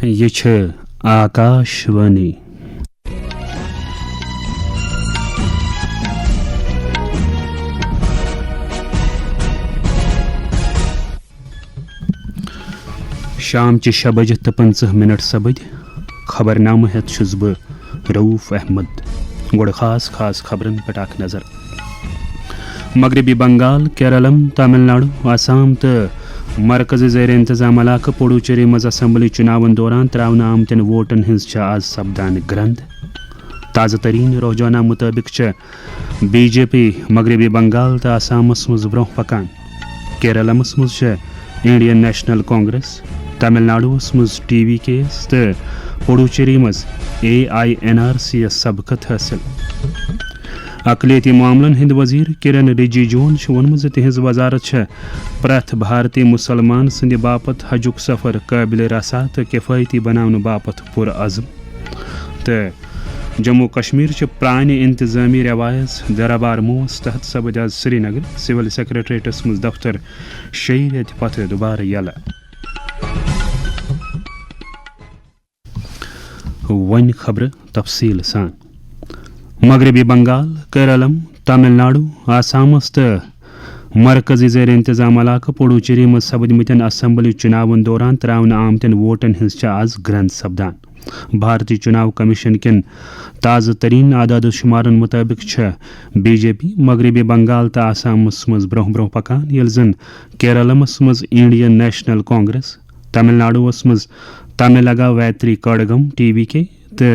یہ چھ آکاشوانی شام چہ 6:50 سپد خبر نامہ ہیت چھس بہ رؤف احمد گوڑ خاص خبرن پہ اخ نظر مغربی بنگال کیرلم تامل ناڈو آسام تو مرکزی زیر انتظام علاقہ پڈوچیری مز اسمبلی چناون دوران تراؤنہ آمتن ووٹن ہز آز سپدان گرند تازہ ترین رجحانہ مطابق بی جے پی مغربی بنگال تو آسامس مز برہ پکان کیرلمس مز انڈین نیشنل کانگریس تامل ناڈوس مز ٹی وی کے ایس تو پڈوچیری مز AINRC یس سبقت حاصل اقلیتی معاملن ہند وزیر کرن رجیجون ون تہذ وزارت پریت بھارتی مسلمان سند باپت حجک سفر قابل رسا تو کفایتی بنانے باپت پرعزم تو جموں کشمیر پرانہ انتظامی روایز دربار موس تحت سپد آز سری نگر سول سیکرٹریٹس مز دفتر 6 ریت پتہ دوبارہ یلہ ون خبر تفصیل سان مغربی بنگال کیرلم تامل ناڈو آسامس تو مرکزی زیر انتظام علاقہ پڈوچیری مز سپدمتن اسمبلی چناون دوران تراؤنہ آمتن ووٹن ہز آز گرند سپدان بھارتی چناو کمیشن کن تازہ ترین اعداد و شمارن مطابق بی جے پی مغربی بنگال تو آسامس مز برہ پکان یل زن کیرلمس مز انڈین نیشنل کانگریس تامل ناڈوس مز تاملگا ویتری کڑگم ٹی وی کے تو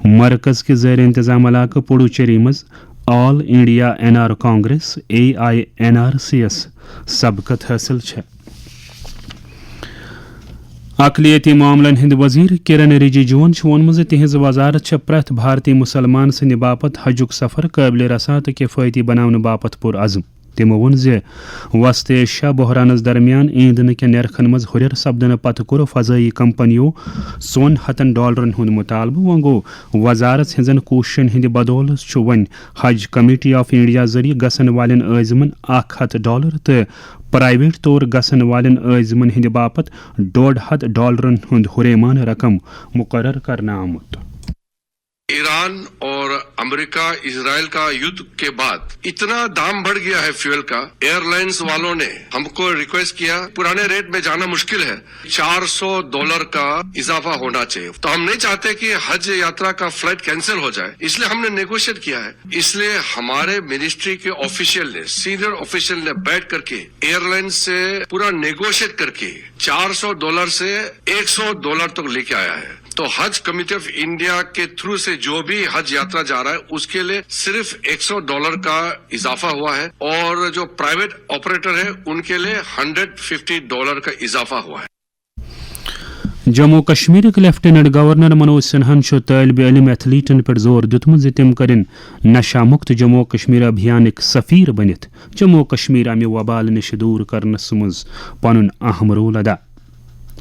مرکز کے زیر انتظام علاقہ پڈوچیری مز all India NR Congress AINRC یس سبقت حاصل اقلیتی معاملن ہند وزیر کرن رجیجون ون تہذ وزارت پریت بھارتی مسلمان سند باپت حجک سفر قابل رسا تو کفایتی بنانے باپت پرعزم تمو ون وسط ایشیا بحرانس درمیان ایندھن کے نرخن مز ہریر سپدن پتہ کور فضائی کمپنیوں $100 ہند مطالبہ وہ گو وزارت ہزن کوششن ہند بدولت one Hajj committee of India ذریعہ گھن والن عازمن $100 تو پرائیویٹ طور گھن والن عازمن ہند باپت $150 ہند ہریمان رقم مقرر کرنا آمت ایران اور امریکہ اسرائیل کا یدھ کے بعد اتنا دام بڑھ گیا ہے فیول کا ایئر لائنز والوں نے ہم کو ریکویسٹ کیا پرانے ریٹ میں جانا مشکل ہے $400 کا اضافہ ہونا چاہیے تو ہم نہیں چاہتے کہ حج یاترا کا فلائٹ کینسل ہو جائے اس لیے ہم نے نیگوشیٹ کیا ہے اس لیے ہمارے منسٹری کے آفیشیل نے سینئر آفیشیل نے بیٹھ کر کے ایئر لائن سے پورا نیگوشیٹ کر کے $400 سے $100 تک لے کے آیا ہے تو حج کمیٹی آف انڈیا کے تھرو سے جو بھی حج یاترا جا رہا ہے اس کے لیے صرف $100 کا اضافہ ہوا ہے اور جو پرائیویٹ آپریٹر ہے ان کے لیے $150 کا اضافہ ہوا ہے جموں کشمیر کے لیفٹیننٹ گورنر منوج سنہن طالب علم ایتھلیٹن پر زور دتمت تم کرن نشہ مکت جموں کشمیر ابھیانک سفیر بنت جموں کشمیر امہ وبال نش دور کرنس مز پن اہم رول ادا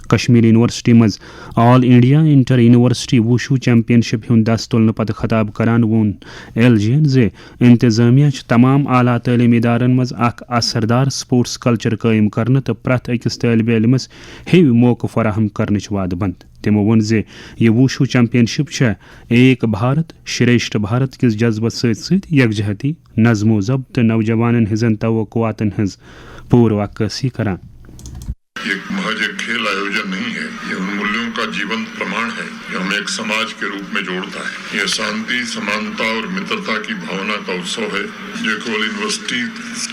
کشمیر یونیورسٹی مز all India inter university wushu championship ہند دست تلنے پتہ خطاب کران وون LG انتظامیہ تمام اعلیٰ تعلیمی ادارن مز اخ اثردار سپورٹس کلچر قائم کرنے تو پریت اکس طالب علمس ہیوی موقع فراہم کرنچ وعدہ بند تمو ون یہ ووشو چیمپئن شپ ایک بھارت شریشٹھ بھارت کس جذبت ست یکجہتی نظم و ضبط نوجوانن ہزن توقعاتن ہز پور عکاسی کران یہ محض ایک کھیل آیوجن نہیں ہے یہ ان مولیوں کا جیونت پرمان ہے جو ہمیں ایک سماج کے روپ میں جوڑتا ہے یہ شانتی سمانتا اور مترتا کی بھاونا کا اتسو ہے جو کیول یونیورسٹی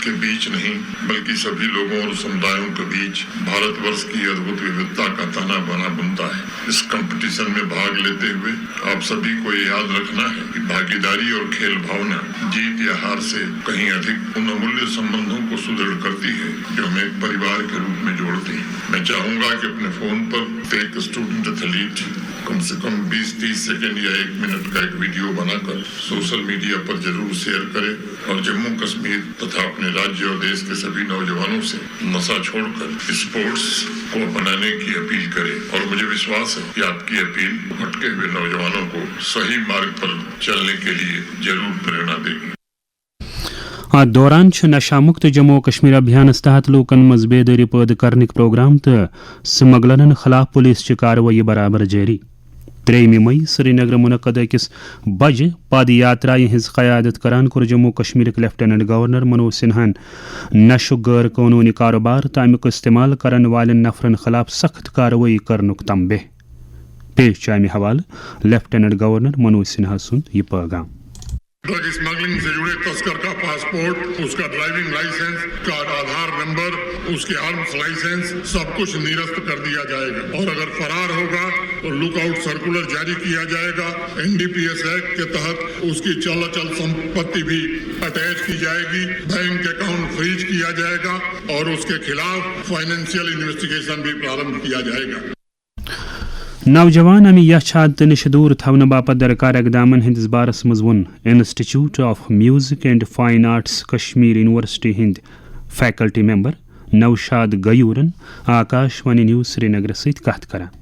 کے بیچ نہیں بلکہ سبھی لوگوں اور سمدایوں کے بیچ بھارت ورش کی ادبھت ووھتا کا تانا بانا بنتا ہے اس کمپٹیشن میں بھاگ لیتے ہوئے آپ سبھی کو یہ یاد رکھنا ہے کہ بھاگیداری اور کھیل بھاونا جیت یا ہار سے کہیں ادھک ان امولیہ سمبندوں کو سدھڑ کرتی ہے جو ہمیں ایک پریوار کے روپ میں جوڑتی ہے میں چاہوں گا کہ اپنے فون پر ایک اسٹوڈنٹ ایتھلیٹ کم سے کم 20-30 سیکنڈ یا 1 منٹ کا ایک ویڈیو بنا کر سوشل میڈیا پر ضرور شیئر کرے اور جموں کشمیر تتھا اپنے راجیہ اور دیش کے سبھی نوجوانوں سے نشہ چھوڑ کر اسپورٹس کو اپنانے کی اپیل کرے اور مجھے وشواس ہے کہ آپ کی اپیل بھٹکے ہوئے نوجوانوں کو صحیح مارگ پر چلنے کے لیے ضرور پریرنا دے گی اتھ دوران نشہ مکت جموں کشمیر ابھیانس تحت لوکن مز بیداری پید کرنک پروگرام تو سمگلرن خلاف پولیس چہ کاروٲیی برابر جاری 3 مئی سری نگر منعقد اکس بجہ پد یاترائہ ہز قیادت کران کور جموں کشمیر لیفٹیننٹ گورنر منوج سنہا نشہ غیر قانونی کاروبار تو امیک استعمال کرن والن نفرن خلاف سخت کاروٲیی کرنک تنبیہ پیش چھ امہ حوالہ لیفٹیننٹ گورنر منوج سنہا سند یہ پیغام. ڈرگ اسمگلنگ سے جڑے تسکر کا پاسپورٹ، اس کا ڈرائیونگ لائسنس کا آدھار نمبر، اس کے آرمز لائسنس سب کچھ نیرست کر دیا جائے گا، اور اگر فرار ہوگا تو لک آؤٹ سرکولر جاری کیا جائے گا. NDPS ایکٹ کے تحت اس کی چل سمپتی بھی اٹیچ کی جائے گی، بینک اکاؤنٹ فریز کیا جائے گا اور اس کے خلاف فائنینشیل انویسٹیگیشن بھی پرارمبھ کیا جائے گا. نوجوان امی یچھاد نش دور تھونہ باپت درکار اقدامن ہندس بارس مز ون institute of music and fine arts Kashmir university ہند فیکلٹی ممبر نوشاد غیورن آکاشوانی نیوز سری نگر ست کت کران.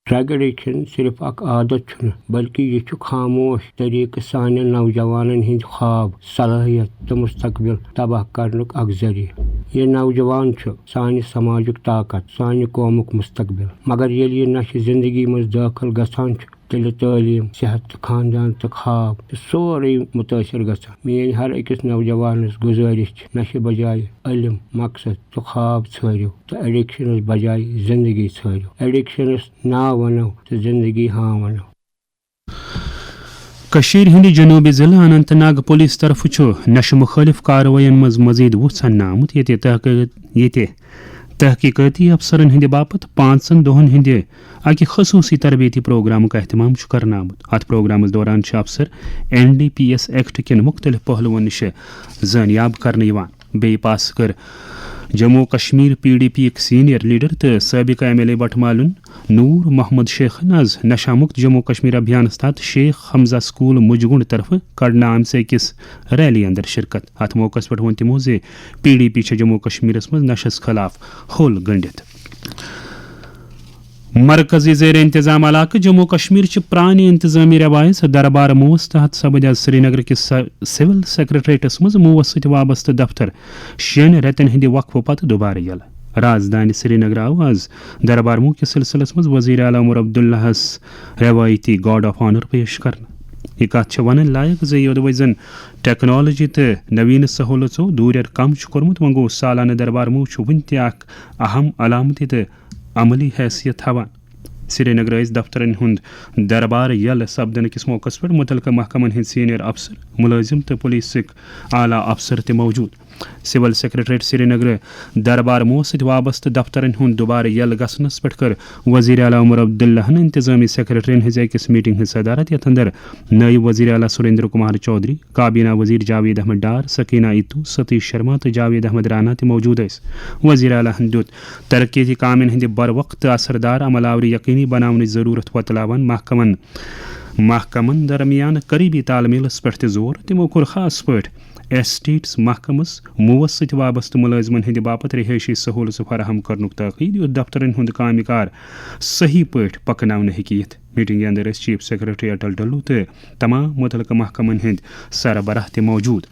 ڈرگ ایڈکشن صرف اک عادت چھن بلکہ یہ خاموش طریقہ سان نوجوانن ہند خواب، صلاحیت تو مستقبل تباہ کرنک اک ذریعہ. یہ نوجوان سانہ سماجک طاقت، سانہ قومک مستقبل، مگر ییٚلہِ یہ نشہ زندگی مز داخل گژھان تیٚلہِ تعلیم، صحت، خاندان تو خواب سورے متاثر گژھان. میٲنۍ ہر أکِس نوجوانس گزارش نشہ بجائے علم، مقصد تو خواب ژھٲرِو تو ایڈکشنس بجائے زندگی ژھٲرِو. ایڈکشنس نا ونو تو زندگی ہاں ونو. کشیر ہند جنوبی ضلع اننت ناگ پولیس طرف نشہ مخالف کاروائین مز مزید وُژھ ژھننہٕ آمت ییٚتہِ تحقیقاتی افسرن ہند باپت 5 دۄہن ہند اکہ خصوصی تربیتی پروگرام کا اہتمام کرنا آمت. ات پروگرامس دوران افسر NDPS ایکٹ کن مختلف پہلوون نش زانیاب کرنے بیٚیہِ پاس کر جموں کشمیر PDP یک سینئر لیڈر تو سابقہ MLA بٹمالن نور محمد شیخن آز نشہ مکت جموں کشمیر ابھیانس تحت شیخ حمزہ سکول مجگنڈ طرف کڑنا آمژ أکس ریلی اندر شرکت. ات موقع پہ ون تمو زِ PDP چھ جموں کشمیرس مز نشس خلاف ہول گنڈت. مرکزی زیر انتظام علاقہ جموں کشمیر چہ پرانہ انتظامی روایت دربار موس تحت سپد آز سری نگر کس سول سیکرٹریٹس مز موس ست وابستہ دفتر 6 رٮ۪تن ہندِ وقفہ پتہ دوبارہ یلہ. رازدانی سری نگر آو آز دربار مو کس سلسلس مز وزیر اعلیٰ عمر عبداللہ روایتی گارڈ آف آنر پیش کرنا. یہ کت ون لائق زِ یودوے زن ٹیکنالوجی تو نوین سہولتو دوریر کم کورمت وۄنۍ گوٚو سالانہ دربار مو ون تہ اخ اہم علامتی تو عملی حیثیت تھوان. سری نگر دفترن ہند دربار یل سپدن کس موقع پہ متعلقہ محکمن ہند سینئر افسر، ملازم تو پولیسک اعلیٰ افسر تہ موجود. سول سیکرٹریٹ سری نگر دربار مو ست وابستہ دفترن ہند دوبارہ یل گھنس پہ کر وزیر اعلیٰ عمر عبداللہ انتظامی سیکرٹرین ہز أکس میٹنگ ہز صدارت، یتھ اندر نائب وزیر اعلیٰ سریندر کمار چودھری، کابینہ وزیر جاوید احمد ڈار، سکینہ اتو، ستیش شرما تو جاوید احمد رانا تہ موجود ٲسۍ. وزیر اعلیٰ دِیُت ترقیتی کامن ہند بر وقت تو اثردار عمل آوری یقینی بناونٕچ ضرورت وتلاوان محکمن درمیان قریبی تال میلس پہ تہ زور. تمو کوٚر خاص پٲٹھۍ ایسٹیٹس محکمس موس ست وابستہ ملازمن ہند باپت رہائشی سہولت فراہم کرنک تاکید، یُتھ دفترن ہند کامہ کار صحیح پٲٹھۍ پکناونہٕ ہیٚکہِ یِتھ. میٹنگ اندر چیف سیکرٹری اٹل ڈلو تو تمام متعلقہ محکمن ہند سربراہ تہ موجود.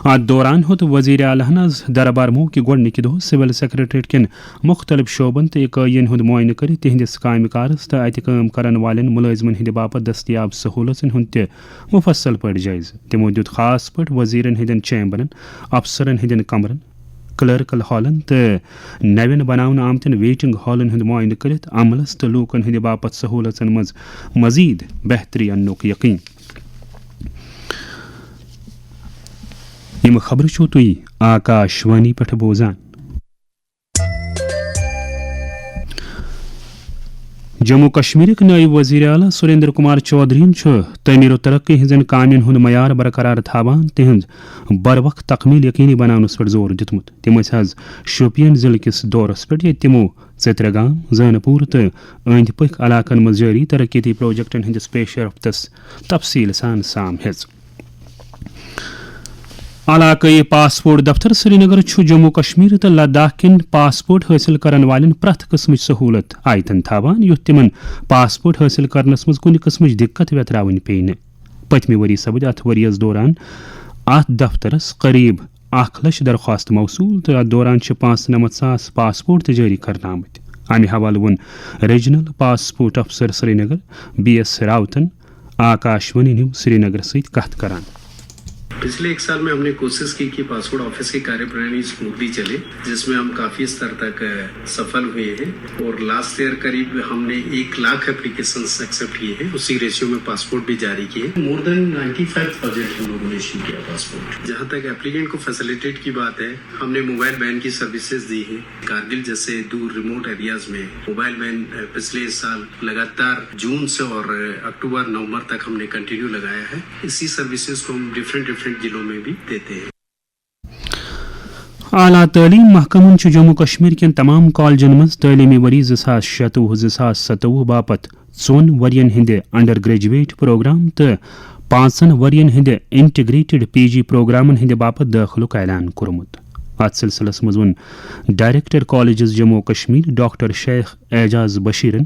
ات دوران ہوت وزیر اعلیٰ آز دربار مو کہ گۄڈنِکہِ دۄہ سول سیکرٹریٹ کٮ۪ن مختلف شعبن تو اکٲیین ہند معائنہ کرتھ تہندس کامہ کارس تو اتہ کٲم کرن والین ملازمن ہند باپت دستیاب سہولتن ہند تہ مفصل پٲٹھۍ جٲیزٕ. تمو دیُت خاص پٲٹھۍ وزیرن ہندین چیمبرن، افسرن ہندین کمرن، کلرکل ہالن تو نوین بناونہٕ آمتین ویٹنگ ہالن ہند معائنہ کرتھ عملس تو لوکن ہند باپت سہولتن مز مزید بہتری اننک یقین. یم خبر چھو تُہۍ آکاشوانی پٮ۪ٹھ بوزان. جموں کشمیرک نائب وزیر اعلیٰ سریندر کمار چودھرین تعمیر و ترقی ہزن کامین ہند معیار برقرار تھاوان تہذ بر وقت تکمیل یقینی بناونس پہ زور دیتمت. تم آز شوپین ضلع کس دورس پہ یت تمو ژترگام، زانپور تو أنٛدۍ پٔکۍ علاقن مز جاری ترقیتی پروجیکٹن ہندس پیش رفتس تفصیل سان سام ہیژ. علاقائی پاسپورٹ دفتر سری نگر جموں کشمیر تو لداخ کن پاسپورٹ حاصل کرن والن پرت قسم سہولت آیتن تھاوان، یُتھ تمن پاسپورٹ حاصل کرنس مز کُنہِ قسمٕچ دقت ویتراوٕنۍ پیٚیہِ نہٕ. پٔتمہِ ؤری سپٕدۍ اتھ ؤرۍیس دوران ات دفترس قریب 1 لچھ درخواست موصول تو ات دوران 95,000 پاسپورٹ جاری کرنا آمت. امہ حوالہ ون ریجنل پاسپورٹ افسر سری Nagar BS راوتن Akashvani news Srinagar ست کت کران. پچھلے 1 سال میں ہم نے کوشش کی کہ پاسپورٹ آفس کی کاریہ پرنالی اسموتھلی چلے، جس میں ہم کافی استر تک سفل ہوئے ہیں. اور لاسٹ ایئر قریب ہم نے 1 لاکھ اپلیکیشنز ایکسیپٹ کیے ہیں، اسی ریشیو میں پاسپورٹ بھی جاری کیے. مور دین 95,000 ہم لوگوں نے ایشو کیا پاسپورٹ. جہاں تک اپلیکینٹ کو فیسلیٹیٹ کی بات ہے، ہم نے موبائل وین کی سروسز دی ہیں. کارگل جیسے دور ریموٹ ایریاز میں موبائل وین پچھلے سال لگاتار جون سے اور اکتوبر نومبر تک ہم نے کنٹینیو لگایا ہے. اسی سروسز کو ہم ڈفرینٹ ضلعوں میں بھی دیتے ہیں. اعلیٰ تعلیم محکمن جموں کشمیر کن تمام کالجن مز تعلیمی وری 2026-2027 باپت 4 ورین ہند انڈر گریجویٹ پروگرام تو 5 ورین ہند انٹیگریٹڈ PG پروگرامن ہند باپت داخلک اعلان کورمت. ات سلسلس مز one director colleges Jammu Kashmir doctor شیخ اعجاز بشیرن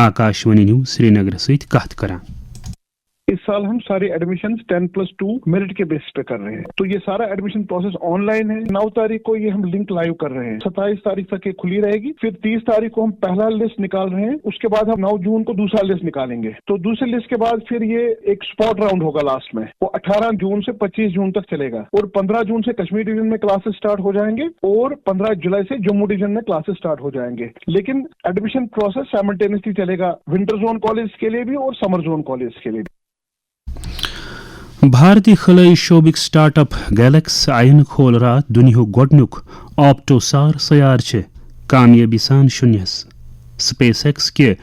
آکاشوانی نیوز سری نگر ست کت کران. اس سال ہم سارے ایڈمیشنز 10+2 میرٹ کے بیس پہ کر رہے ہیں. تو یہ سارا ایڈمیشن پروسیس آن لائن ہے. 9 تاریخ کو یہ ہم لنک لائیو کر رہے ہیں. 27 تاریخ تک یہ کھلی رہے گی. پھر 30 تاریخ کو ہم پہلا لسٹ نکال رہے ہیں. اس کے بعد ہم 9 جون کو دوسرا لسٹ نکالیں گے. تو دوسرے لسٹ کے بعد پھر یہ ایک اسپاٹ راؤنڈ ہوگا لاسٹ میں، وہ 18 جون سے 25 جون تک چلے گا. اور 15 جون سے کشمیر ڈویژن میں کلاسز سٹارٹ ہو جائیں گے اور 15 جولائی سے جموں ڈویژن میں کلاسز سٹارٹ ہو جائیں گے. لیکن ایڈمیشن پروسیس سائملٹینیسلی چلے گا ونٹر زون کالج کے لیے بھی اور سمر زون کالج کے لیے بھی. بھارتی خلائی شعبک سٹارٹ اپ گیلیکس آئین کھول رات دنیا گۄڈنیُک آپٹوسار سیار کامیابی سان شُنیس. سپیس ایکس کے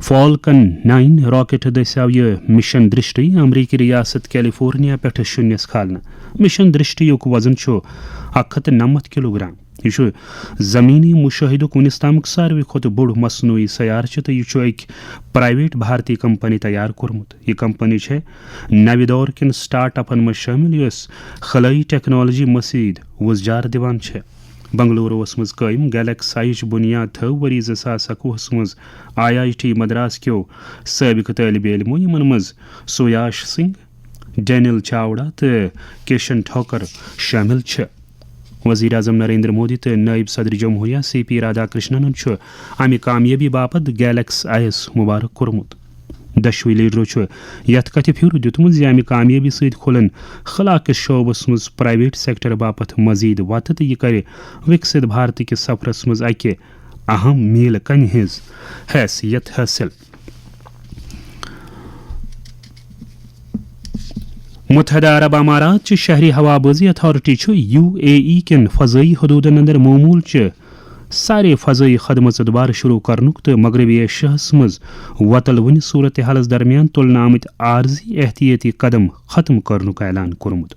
فالکن 9 راکٹ دسیو یہ مشن درشٹی امریکی ریاست کیلیفورنیا پہ شُنیس کھالنا. مشن درشٹی وزن 190 کلو گرام. یہ زمینی مشاہدہ ونس تام ساروی کھت بوڑ مصنوعی سیار تو یہ ایک پرائیویٹ بھارتی کمپنی تیار کورمت. یہ کمپنی نوِ دور کن سٹارٹ اپن مز شامل یس خلائی ٹیکنالوجی مزید وزجار دیوان. بنگلورس مز قائم گیلیکس آئیچ بنیاد تھو وری 2021 مز IIT مدراس کیو سابق طالب علمو یمن مز سویاش سنگھ، ڈینیل چاوڑا تو کیشن ٹھوکر شامل. وزیر اعظم نریندر مودی تو نائب صدر جمہوریہ CP رادھا کرشنن امہ کامیابی باپت گیلیکس آئیس مبارک کورمت. دشوی لیڈرو یت کتھ پھر دیتمت زِ امہ کامیابی ست کھلن خلا کس شعبس مز پرائیویٹ سیکٹر باپت مزید وتہ تو یہ کر وکست بھارت کس سفرس مز اکہ اہم میل کن ہز حیثیت حاصل. متحدہ عرب امارات چہ شہری ہوا بازی اتھارٹی UAE کن فضائی حدودن اندر معمول سارے فضائی خدمت دوبارہ شروع کرنک تو مغربی ایشیاہس مز وتل ون صورت حالس درمیان تلنہ آمت عارضی احتیاطی قدم ختم کرنک اعلان کورمت.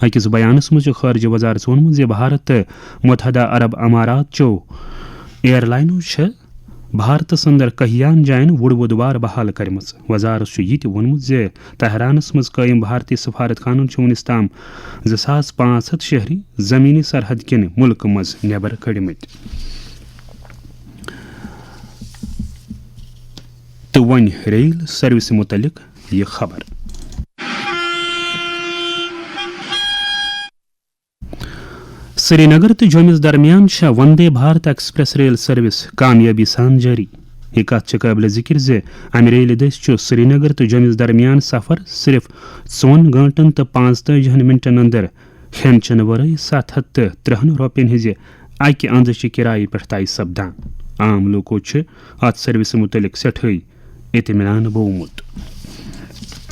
اکس بیانس مز خارجہ وزارت وونمت زِ بھارت تو متحدہ عرب امارات چو ایئر لائنو بھارتس اندر کہیان جائن وڑو دوبارہ بحال کرمژ. وزارت یہ وونمت زِ تہرانس مز قائم بھارتی سفارت خانن ونس تام 2500 شہری زمینی سرحد کن ملک مز نیبر کڑمت. تو ون ریل سروس متعلق یہ خبر. سری نگر تو جومس درمیان Vande Bharat express rail service کامیابی سان جاری. یہ کت قابل ذکر زِ امہ ریلہِ دٔسۍ سری نگر تو جومس درمیان سفر صرف 4 گھنٹن تو 45 منٹن اندر کھین چن ورٲے 730 رۄپین ہزِ اکہ اندچہ کرایہ پہ طے سپدان. عام لوکو ات سروس متعلق سٹھے اطمینان بومت.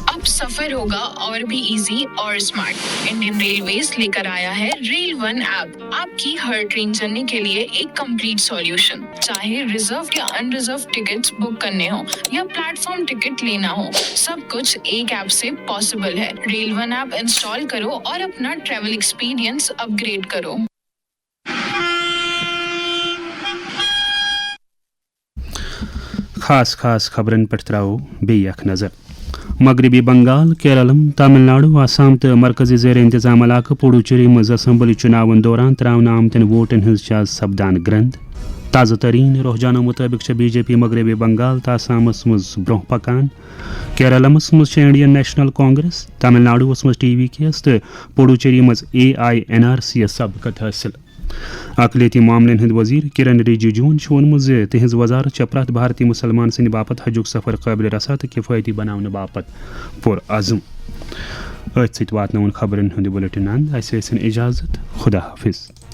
اب سفر ہوگا اور بھی ایزی اور اسمارٹ. انڈین ریلویز لے کر آیا ہے ریل ون ایپ، آپ کی ہر ٹرین جرنی کے لیے ایک کمپلیٹ سولوشن. چاہے ریزروڈ یا ان ریزروڈ ٹکٹس بک کرنے ہوں یا پلیٹ فارم ٹکٹ لینا ہو، سب کچھ ایک ایپ سے پاسبل ہے. ریل ون ایپ انسٹال کرو اور اپنا ٹریول ایکسپیرینس اپ گریڈ کرو. خاص خبرن پہ تراو بیٚیہِ اکھ نظر. مغربی بنگال، کیرالم، تامل ناڈو، آسام تو مرکزی زیر انتظام علاقہ پڈوچیری مز اسمبلی چناون دوران تراؤنہ آمتن ووٹن ہز آز سپدان گرند. تازہ ترین رجحانوں مطابق بی جے پی مغربی بنگال تو آسامس مز برہ پکان، کیرلمس مز انڈین نیشنل کانگریس، تامل ناڈوس مز ٹی وی کے تو پڈوچیری مز AINRC سبقت حاصل۔ اقلیتی معاملن ہند وزیر کرن رجیجون وونمت تہذ وزارت چھ پرٛٮ۪تھ بھارتی مسلمان سند باپت حجک سفر قابل رسا تو کفایتی بناونہٕ باپت پرعزم۔ ات سۭتۍ واتناون خبرن ہند بلیٹن اند، اسہِ ٲسِن اجازت، خدا حافظ۔